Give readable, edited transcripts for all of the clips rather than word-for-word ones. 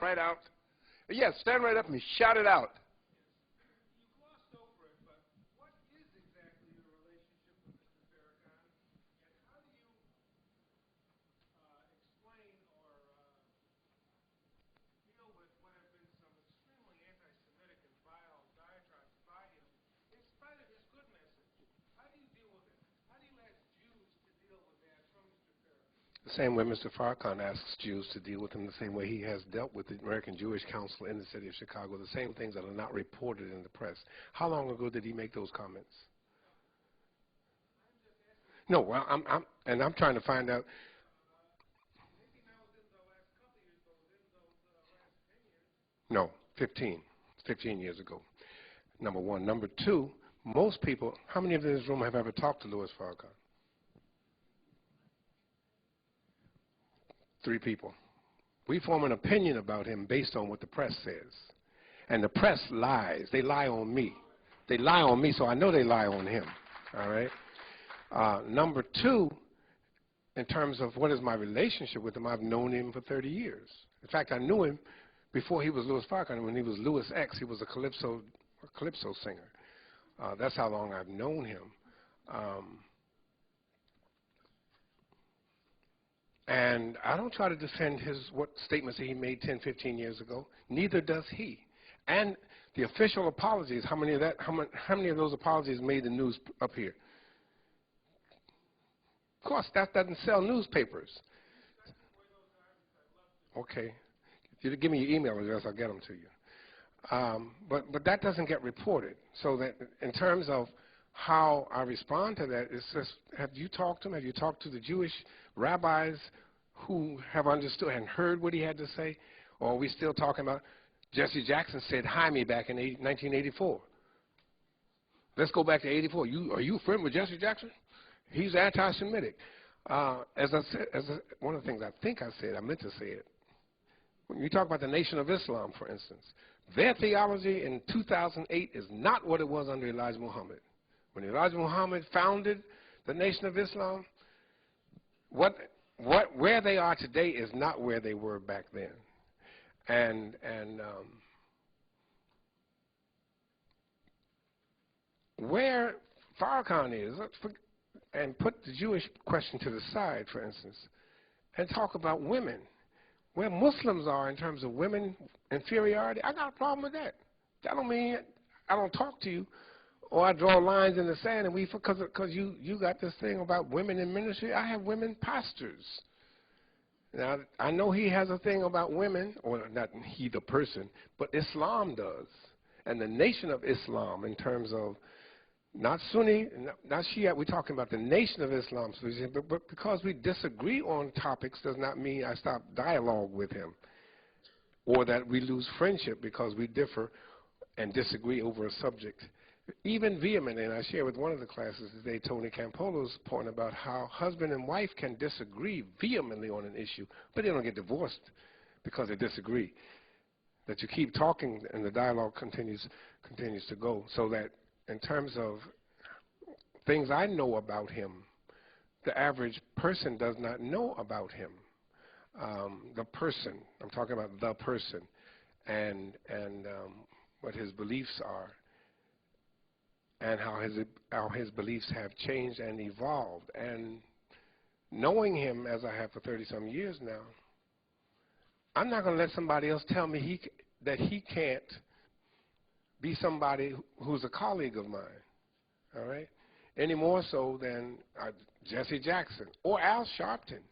right out. Yes, stand right up and shout it out. You glossed over it, but what is exactly your relationship with Mr. Farrakhn, and how do you explain or deal with what have been some extremely anti-Semitic and vile diatribes by him, in spite of his good message? How do you deal with it? How do you ask Jews to deal with that from Mr. Farrakhn? The same way Mr. Farrakhn asks Jews to deal with him, the same way he has dealt with the American Jewish Council in the city of Chicago, the same things that are not reported in the press. How long ago did he make those comments? No, well, I'm trying to find out. Maybe not within the last couple of years, but within the last 10 years. No, 15 years ago. Number one. Number two, most people, how many of you in this room have ever talked to Louis Farrakhan? 3 people. We form an opinion about him based on what the press says. And the press lies. They lie on me. They lie on me, so I know they lie on him. All right? Number two, in terms of what is my relationship with him, I've known him for 30 years. In fact, I knew him before he was Louis Farrakhan. When he was Louis X, he was a calypso singer. That's how long I've known him. And I don't try to defend what statements he made 10, 15 years ago. Neither does he. And the official apologies, how many of those apologies made the news up here? Of course, that doesn't sell newspapers. Okay. If you give me your email address, I'll get them to you. But that doesn't get reported. So that in terms of how I respond to that, it's just, have you talked to him? Have you talked to the Jewish rabbis who have understood and heard what he had to say? Or are we still talking about Jesse Jackson said, "Hi me" back in 1984? Let's go back to 84. Are you a friend with Jesse Jackson? He's anti-Semitic. As I said, one of the things I think I said, I meant to say it. When you talk about the Nation of Islam, for instance, their theology in 2008 is not what it was under Elijah Muhammad. When Elijah Muhammad founded the Nation of Islam, where they are today is not where they were back then. And where Farrakhan is, and put the Jewish question to the side, for instance, and talk about women, where Muslims are in terms of women inferiority, I got a problem with that. That don't mean I don't talk to you, or I draw lines in the sand, and because you got this thing about women in ministry. I have women pastors. Now, I know he has a thing about women, or not he the person, but Islam does. And the Nation of Islam, in terms of not Sunni, not Shia, we're talking about the Nation of Islam. But because we disagree on topics does not mean I stop dialogue with him, or that we lose friendship because we differ and disagree over a subject. Even vehemently, and I share with one of the classes today, Tony Campolo's point about how husband and wife can disagree vehemently on an issue, but they don't get divorced because they disagree. That you keep talking and the dialogue continues to go, so that in terms of things I know about him, the average person does not know about him. The person, I'm talking about the person, and what his beliefs are, and how his beliefs have changed and evolved. And knowing him as I have for 30-some years now, I'm not going to let somebody else tell me that he can't be somebody who's a colleague of mine, all right? Any more so than Jesse Jackson or Al Sharpton.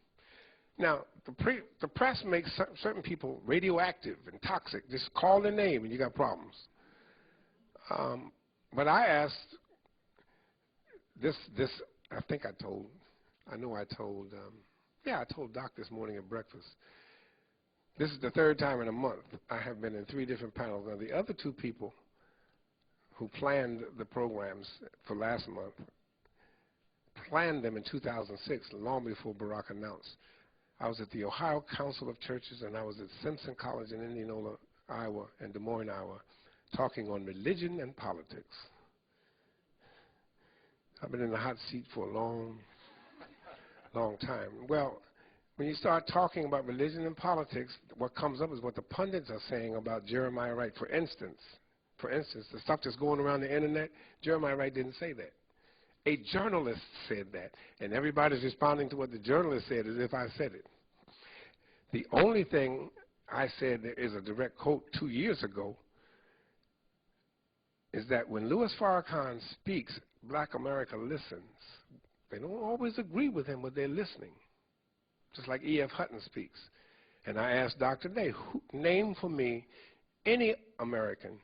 Now, the press makes certain people radioactive and toxic. Just call their name and you got problems. But I asked this, I told Doc this morning at breakfast. This is the 3rd time in a month I have been in 3 different panels. Now, the other 2 people who planned the programs for last month planned them in 2006, long before Barack announced. I was at the Ohio Council of Churches, and I was at Simpson College in Indianola, Iowa, and Des Moines, Iowa, talking on religion and politics. I've been in the hot seat for a long time. Well, when you start talking about religion and politics, what comes up is what the pundits are saying about Jeremiah Wright. For instance, the stuff that's going around the internet, Jeremiah Wright didn't say that. A journalist said that, and everybody's responding to what the journalist said as if I said it. The only thing I said that is a direct quote 2 years ago is that when Louis Farrakhan speaks, Black America listens. They don't always agree with him, but they're listening. Just like E.F. Hutton speaks. And I asked Dr. Day, name for me any American,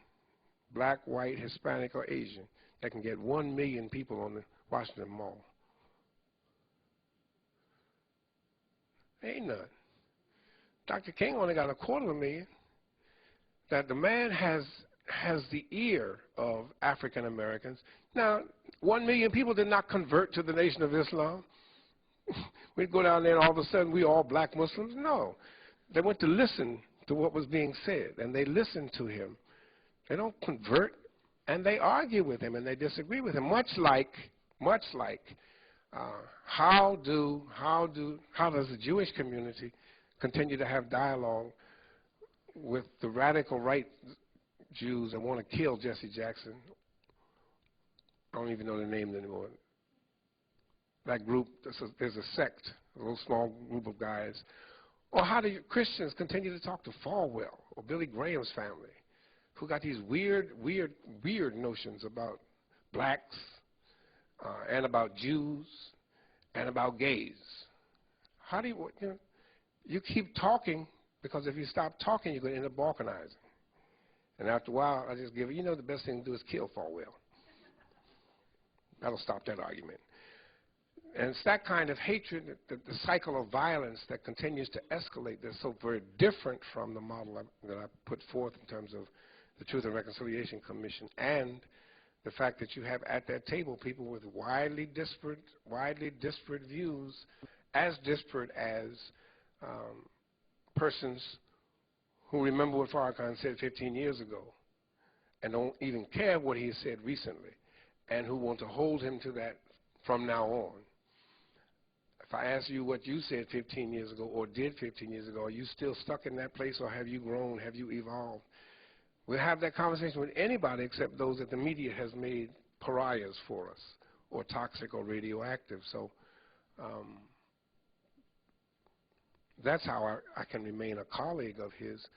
black, white, Hispanic, or Asian, that can get 1 million people on the Washington Mall. Ain't none. Dr. King only got 250,000. That the man has the ear of African Americans. Now, 1 million people did not convert to the Nation of Islam. We'd go down there and all of a sudden we all black Muslims. No. They went to listen to what was being said, and they listened to him. They don't convert, and they argue with him, and they disagree with him. Much like how does the Jewish community continue to have dialogue with the radical right Jews that want to kill Jesse Jackson? I don't even know their names anymore. That group, there's a sect, a little small group of guys. Or how do Christians continue to talk to Falwell or Billy Graham's family, who got these weird notions about blacks and about Jews and about gays? How do you keep talking, because if you stop talking, you're going to end up balkanizing. And after a while, I just give the best thing to do is kill Falwell. That'll stop that argument. And it's that kind of hatred, the cycle of violence that continues to escalate, that's so very different from the model that I put forth in terms of the Truth and Reconciliation Commission, and the fact that you have at that table people with widely disparate views, as disparate as persons who remember what Farrakhan said 15 years ago and don't even care what he said recently, and who want to hold him to that from now on. If I ask you what you said 15 years ago or did 15 years ago, are you still stuck in that place, or have you grown, have you evolved? We'll have that conversation with anybody except those that the media has made pariahs for us, or toxic or radioactive. So that's how I can remain a colleague of his,